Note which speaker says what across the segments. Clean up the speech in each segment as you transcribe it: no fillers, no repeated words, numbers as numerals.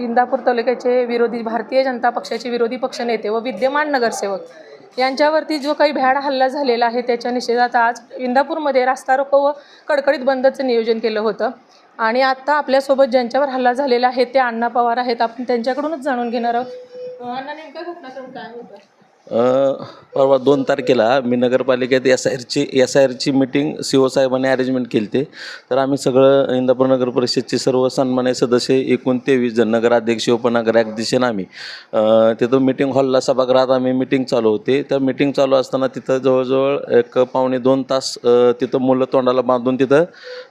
Speaker 1: इंदापूर तालुक्याचे विरोधी भारतीय जनता पक्षाचे विरोधी पक्षनेते व विद्यमान नगरसेवक यांच्यावरती जो काही भ्याड हल्ला झालेला आहे त्याच्या निषेधार्थ आज इंदापूरमध्ये रास्ता रोको व कडकडीत बंदचं नियोजन केलं होतं. आणि आत्ता आपल्यासोबत ज्यांच्यावर हल्ला झालेला आहे ते अण्णा पवार आहेत. आपण त्यांच्याकडूनच जाणून घेणार आहोत. अण्णा, नेमका घटनाक्रम काय होतं?
Speaker 2: परवा 2 तारखेला मी नगरपालिकेत S I Archi meeting CO साहेबांनी अरेंजमेंट केली ते. तर आम्ही सगळं इंदापूर नगर परिषदचे सर्व सन्मान्य सदस्य एकूण 23 जण, नगराध्यक्ष उपनगराध्यक्ष आम्ही तिथं मीटिंग हॉलला सभागृहात आम्ही मीटिंग चालू होते. त्या मीटिंग चालू असताना तिथं जवळजवळ एक पावणे 2 तास तिथं मुलं तोंडाला बांधून तिथं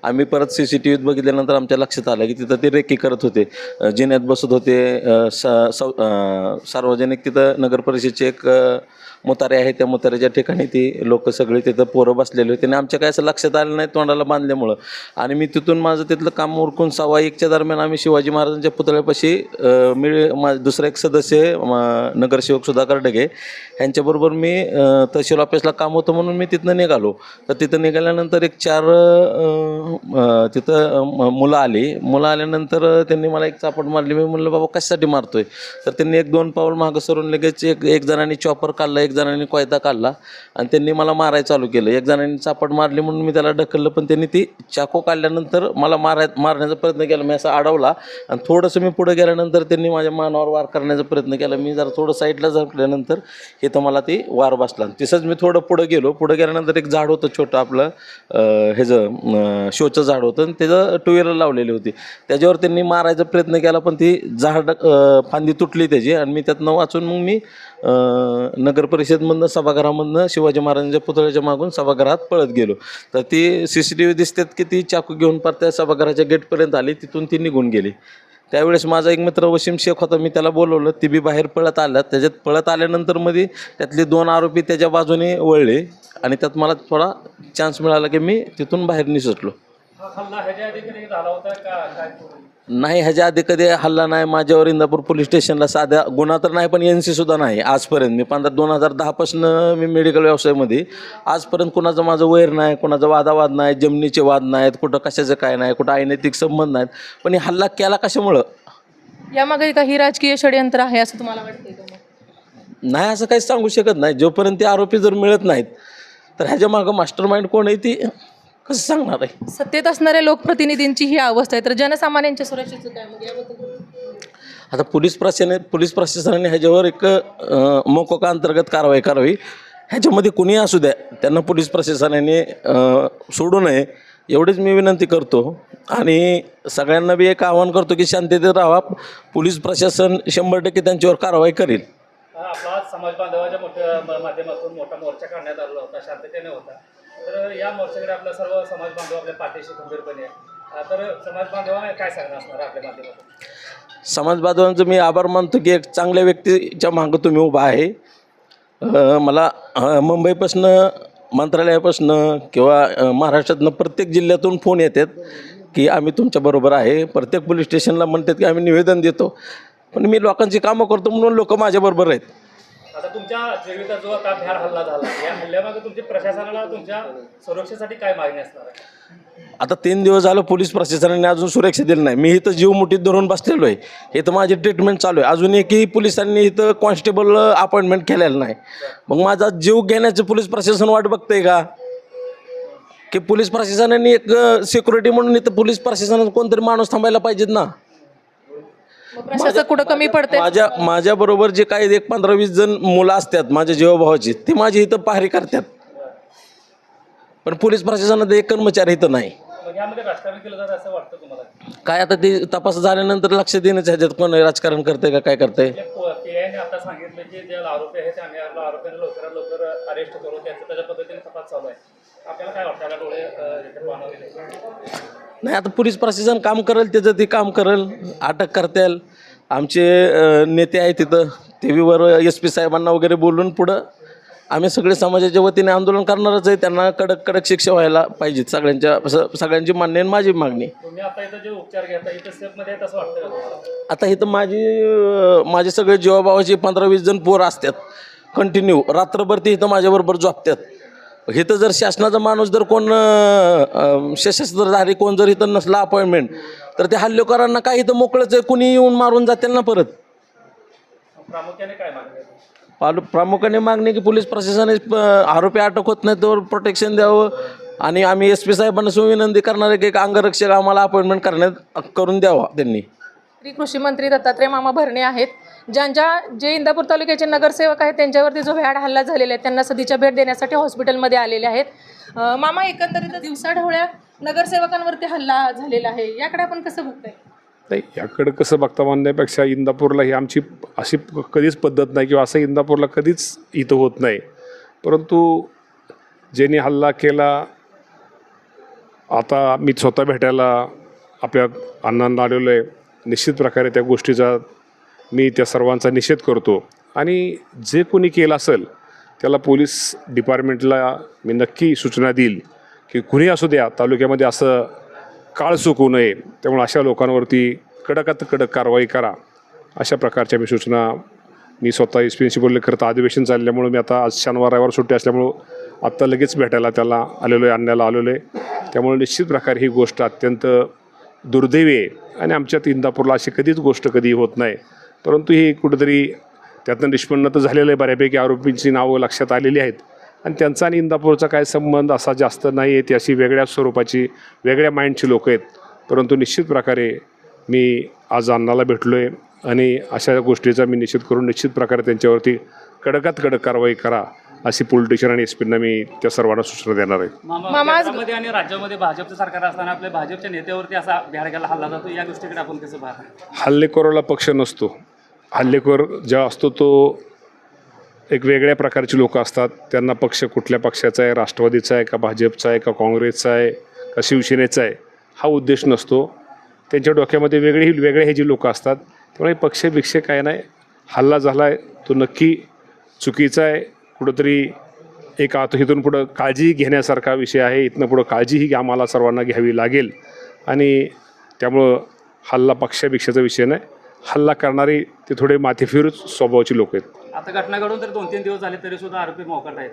Speaker 2: आम्ही परत CCTVत बघितल्यानंतर आमच्या लक्षात आलं की तिथं ते रेकी करत होते, जिन्यात बसत होते. सार्वजनिक तिथं नगर परिषदचे एक मुतारे आहे, त्या मुताऱ्याच्या ठिकाणी ती लोक सगळे तिथं पोरं बसलेले होते आणि आमच्या काय असं लक्षात आलं नाही तोंडाला बांधल्यामुळं. आणि मी तिथून माझं तिथलं काम उरकून 1:15च्या दरम्यान आम्ही शिवाजी महाराजांच्या पुतळ्यापाशी दुसरा एक सदस्य नगरसेवक सुधाकर ढगे यांच्याबरोबर मी तहसील ऑफिसला काम होतं म्हणून मी तिथनं निघालो. तर तिथं निघाल्यानंतर एक 4 तिथं मुलं आल्यानंतर त्यांनी मला एक चापट मारली. मी म्हणलं, बाबा कशासाठी मारतोय? तर त्यांनी 1-2 पाऊल मागं सरून लगेच एक जणांनी चॉपर काढला, एक जणांनी कोयता काढला आणि त्यांनी मला मारायला चालू केलं. एक जणांनी चापट मारली म्हणून मी त्याला ढकललं, पण त्यांनी ती चाकू काढल्यानंतर मला मारण्याचा प्रयत्न केला. मी असं अडवला आणि थोडंसं मी पुढे गेल्यानंतर त्यांनी माझ्या मानावर वार करण्याचा प्रयत्न केला. मी जरा थोडं साईडला झटल्यानंतर हे तर मला ती वार बसला. तसंच मी थोडं पुढे गेल्यानंतर एक झाड होतं छोटं, आपलं शोचं झाड होतं आणि त्याचं 2 व्हीलर लावलेली होती. त्याच्यावर त्यांनी मारायचा प्रयत्न केला, पण ती झाड फांदी तुटली त्याची आणि मी त्यातनं वाचून मग मी नगर परिषदमधनं सभागृहामधनं शिवाजी महाराजांच्या पुतळ्याच्या मागून सभागृहात पळत गेलो. तर ती CCTV दिसतात की ती चाकू घेऊन परत त्या सभागृहाच्या गेटपर्यंत आली, तिथून ती निघून गेली. त्यावेळेस माझा एक मित्र वसीम शेख होता, मी त्याला बोलवलं, ती बी बाहेर पळत आल्या. त्याच्यात पळत आल्यानंतर मध्ये त्यातले 2 आरोपी त्याच्या बाजूने वळले आणि त्यात मला थोडा चान्स मिळाला की मी तिथून बाहेर निसटलो. नाही, ह्याच्या आधी कधी हल्ला नाही माझ्यावर इंदापूर पोलीस स्टेशनला. साध्या गुन्हा तर नाही, पण NC सुद्धा नाही आजपर्यंत. मी 2010 पासून मी मेडिकल व्यवसायामध्ये. आजपर्यंत कुणाचं माझं वैर नाही, कुणाचा वादावाद नाही, जमिनीचे वाद नाहीत, कुठं कशाचं काय नाही, कुठं अनैतिक संबंध नाहीत. पण हे हल्ला केला कशामुळं?
Speaker 1: यामागे काही राजकीय षडयंत्र आहे असं तुम्हाला वाटतंय का?
Speaker 2: नाही, असं काही सांगू शकत नाही. जोपर्यंत ते आरोपी जर मिळत नाहीत तर ह्याच्या मागं मास्टर माइंड कोण आहे ती कसं सांगणार आहे?
Speaker 1: सत्तेत असणाऱ्या लोकप्रतिनिधींची ही अवस्था आहे, तर जनसामान्यांच्या सुरक्षेचं काय मग याबद्दल?
Speaker 2: आता पोलीस प्रशासनाने ह्याच्यावर एक मोकोका अंतर्गत कारवाई करावी. ह्याच्यामध्ये कुणी असू द्या, त्यांना पोलीस प्रशासनाने सोडू नये एवढीच मी विनंती करतो. आणि सगळ्यांना बी एक आवाहन करतो की शांततेत राहावा. पोलीस प्रशासन 100% त्यांच्यावर कारवाई करेल.
Speaker 3: आपला समाज बांधवाच्या मोठ्या माध्यमातून मोठा मोर्चा काढण्यात आला होता, शांततेने होता. तर या मोर्चाकडे आपला सर्व समाज बांधव आपल्या पाठीशी खंबीरपणे आहे. तर समाज बांधवांना काय सांगणार असणार आपल्या माध्यमातून?
Speaker 2: समाज बांधवांचं मी आभार मानतो की एक चांगल्या व्यक्तीच्या मागं तुम्ही उभा आहे. मला मुंबईपासून, मंत्रालयापासून किंवा महाराष्ट्रातनं प्रत्येक जिल्ह्यातून फोन येतात की आम्ही तुमच्याबरोबर आहे. प्रत्येक पोलीस स्टेशनला म्हणतात की आम्ही निवेदन देतो, पण मी लोकांची कामं करतो म्हणून लोक माझ्याबरोबर आहेत.
Speaker 3: आता तुमच्या जीवितात जो आता भ्याड हल्ला झाला, या हल्ल्यामागे तुमच्या प्रशासनाला तुमच्या सुरक्षेसाठी काय मागणी असणार आहे?
Speaker 2: आता 3 दिवस झालं पोलीस प्रशासनाने अजून सुरक्षा दिली नाही. मी इथं जीव मुठीत धरून बसलेलो आहे. इथं माझी ट्रीटमेंट चालू आहे. अजून एकही पोलिसांनी इथं कॉन्स्टेबल अपॉइंटमेंट केलेलं नाही. मग माझा जीव घेण्याचं पोलीस प्रशासन वाट बघतंय का? की पोलीस प्रशासनाने एक सिक्युरिटी म्हणून इथं पोलीस प्रशासनात कोणतरी माणूस थांबायला पाहिजेत ना.
Speaker 1: प्रशासक कुठं कमी पडते?
Speaker 2: माझ्याबरोबर जे काही 15-20 जण मुलं असतात माझ्या जीवाभावाची, ते माझी इथं पाहरी करतात, पण पोलीस प्रशासनात एक कर्मचारी इथं नाही.
Speaker 3: यामध्ये राजकारण केलं जातं असं वाटतं तुम्हाला?
Speaker 2: काय आता ते तपास झाल्यानंतर लक्ष देण्याच्या ह्याच्यात कोण राजकारण करते का काय करते?
Speaker 3: PIने आता सांगितलं की जे आरोपी आहेत आम्ही आरोपींना लवकरात लवकर अरेस्ट करू, त्याच्या पद्धतीने तपास चालू आहे. आपल्याला काय वाटतं? डोळे
Speaker 2: नाही, आता पोलीस प्रशासन काम करेल, त्याचं ते काम करेल, अटक करतील. आमचे नेते आहेत तिथं, TV वर SP साहेबांना वगैरे बोलून पुढं आम्ही सगळे समाजाच्या वतीने आंदोलन करणारच आहे. त्यांना कडक शिक्षा व्हायला पाहिजेत सगळ्यांची मान्य आहे, माझी मागणी.
Speaker 3: तुम्ही आता इथं जे उपचार घेता इथं सेफमध्ये आहे असं वाटतं का?
Speaker 2: आता इथं माझे सगळे जीवाभावाचे 15-20 जण पोर असतात कंटिन्यू, रात्रभर ते इथं माझ्याबरोबर झोपतात. इथं जर शासनाचा माणूस जर कोण सशस्त्रधारी कोण जर इथं नसला अपॉइंटमेंट, तर त्या हल्लेखोरांना काही तर मोकळंच आहे, कुणी येऊन मारून जातील ना परत.
Speaker 3: प्रामुख्याने काय मागणी आहे?
Speaker 2: प्रामुख्याने मागणी की पोलीस प्रशासनाने आरोपी अटक होत नाही तर प्रोटेक्शन द्यावं आणि आम्ही SP साहेबांना विनंती करणार आहे की एक अंगरक्षक आम्हाला अपॉइंटमेंट करून द्यावा त्यांनी.
Speaker 1: श्री कृषी मंत्री दत्तात्रय मामा भरणे आहेत, जे इंदापूर तालुक्याचे नगरसेवक आहेत त्यांच्यावरती जो भ्याड हल्ला झालेला आहे त्यांना सदिच्छा भेट देण्यासाठी हॉस्पिटलमध्ये आलेले आहेत. मामा, एकंदरीत दिवसाढवळ्या नगरसेवकांवरती हल्ला झालेला आहे, याकडे आपण कसं बघताय?
Speaker 4: नाही, याकडं कसं बघता म्हणण्यापेक्षा इंदापूरला ही आमची अशी कधीच पद्धत नाही किंवा असं इंदापूरला कधीच इथं होत नाही. परंतु ज्यांनी हल्ला केला, आता मी स्वतः भेटायला आपल्या अण्णांना आलेलो आहे. निश्चित प्रकारे त्या गोष्टीचा मी त्या सर्वांचा निषेध करतो आणि जे कोणी केलं असेल त्याला पोलीस डिपार्टमेंटला मी नक्की सूचना देईल की कुणी असू द्या, तालुक्यामध्ये असं काळ चुकू नये. त्यामुळे अशा लोकांवरती कडकात कडक कारवाई करा, अशा प्रकारच्या मी सूचना मी स्वतः SP बोलले. खरं तर अधिवेशन चालल्यामुळं मी आता आज शनिवार रविवार सुट्टी असल्यामुळं आत्ता लगेच भेटायला त्याला आलेलो आहे, आणण्याला आलेलो आहे. त्यामुळे निश्चित प्रकारे ही गोष्ट अत्यंत दुर्दैवी आहे आणि आमच्यात इंदापूरला अशी कधीच गोष्ट कधी होत नाही. परंतु ही कुठंतरी त्यातनं निष्पन्न तर झालेलं आहे, बऱ्यापैकी आरोपींची नावं लक्षात आलेली आहेत आणि त्यांचा आणि इंदापूरचा काय संबंध असा जास्त नाही आहे. ती अशी वेगळ्या स्वरूपाची वेगळ्या माइंडची लोकं आहेत. परंतु निश्चित प्रकारे मी आज अण्णाला भेटलो आहे आणि अशा गोष्टीचा मी निषेध करून निश्चित प्रकारे त्यांच्यावरती कडकात कडक कारवाई करा, अशी पोलिटिशियन आणि SPना मी त्या सर्वांना सूचना देणार आहे.
Speaker 3: केंद्रामध्ये आणि राज्यामध्ये भाजपचं सरकार असताना आपल्या भाजपच्या नेत्यावरती असा भ्याड हल्ला जातो, या गोष्टीकडे आपण कसं पाहता?
Speaker 4: हल्लेखोराला पक्ष नसतो. हल्लेखोर जेव्हा असतो तो एक वेगळ्या प्रकारची लोकं असतात. त्यांना पक्ष कुठल्या पक्षाचा आहे, राष्ट्रवादीचा आहे का भाजपचा आहे का काँग्रेसचा आहे का शिवसेनेचा आहे, हा उद्देश नसतो. त्यांच्या डोक्यामध्ये वेगळे हे जी लोकं असतात. त्यामुळे पक्ष काय नाही. हल्ला झाला आहे तो नक्की चुकीचा आहे. कुठंतरी एक आता इथून पुढं काळजी घेण्यासारखा विषय आहे. इथनं पुढं काळजीही आम्हाला सर्वांना घ्यावी लागेल आणि त्यामुळं हल्ला पक्षाचा विषय नाही. हल्ला करणारी ते थोडे माथेफिरूच स्वभावाची लोक आहेत.
Speaker 3: आता घटना घडून तर 2-3 दिवस झाले तरी सुद्धा आरोपी मोकाट आहेत.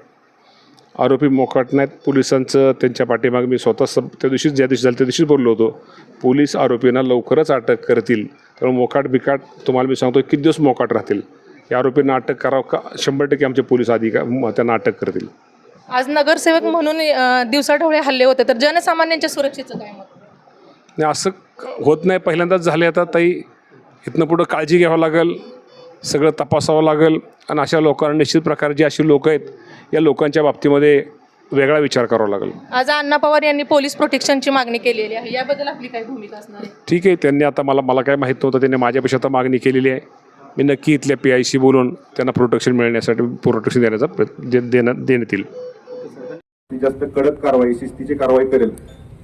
Speaker 4: आरोपी मोकाट नाहीत. पोलिसांचं त्यांच्या पाठीमागे मी स्वतः ज्या दिवशी झालं त्या दिवशीच बोललो होतो. पोलीस आरोपींना लवकरच अटक करतील. त्यामुळे मोकाट तुम्हाला मी सांगतो किती दिवस मोकाट राहतील. या आरोपींना अटक करावं का 100% आमचे पोलीस त्यांना अटक करतील.
Speaker 1: आज नगरसेवक म्हणून दिवसाढवळे हल्ले होते, तर जनसामान्यांच्या सुरक्षेचं काय मत?
Speaker 4: नाही, असं होत नाही. पहिल्यांदाच झाले. आता ताई इथनं पुढं काळजी घ्यावं लागेल, सगळं तपासावं लागेल आणि अशा लोकांना निश्चित प्रकारे जी अशी लोकं आहेत या लोकांच्या बाबतीमध्ये वेगळा विचार करावा लागेल.
Speaker 1: आज अण्णा पवार यांनी पोलीस प्रोटेक्शनची मागणी केलेली आहे, याबद्दल आपली काय भूमिका असणार आहे?
Speaker 4: ठीक आहे, त्यांनी आता मला काय माहीत नव्हतं, त्यांनी माझ्यापेक्षा आता मागणी केलेली आहे. मी नक्की इथल्या PIशी बोलून त्यांना प्रोटेक्शन देण्याचा देण्यात येईल.
Speaker 5: जास्त कडक कारवाई, शिस्तीची कारवाई करेल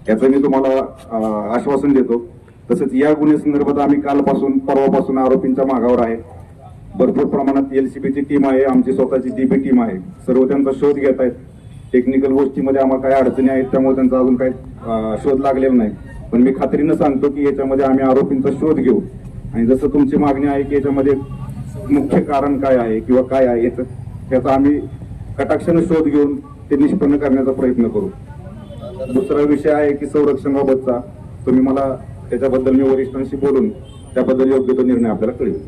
Speaker 5: याचं मी तुम्हाला आश्वासन देतो. तसंच या गुन्ह्यासंदर्भात आम्ही परवापासून आरोपींच्या मागावर आहे. भरपूर प्रमाणात LCBची टीम आहे, आमची स्वतःची DB टीम आहे. सर्व त्यांचा शोध घेत आहेत. टेक्निकल गोष्टीमध्ये आम्हाला काही अडचणी आहेत, त्यामुळे त्यांचा अजून काही शोध लागलेला नाही. पण मी खात्रीनं सांगतो की याच्यामध्ये आम्ही आरोपींचा शोध घेऊ आणि जसं तुमची मागणी आहे की याच्यामध्ये मुख्य कारण काय आहे किंवा काय आहे त्याचा आम्ही कटाक्षानं शोध घेऊन ते निष्पन्न करण्याचा प्रयत्न करू. दुसरा विषय आहे की संरक्षणाबाबतचा, तुम्ही मला त्याच्याबद्दल मी वरिष्ठांशी बोलून त्याबद्दल योग्य तो निर्णय आपल्याला कळेल.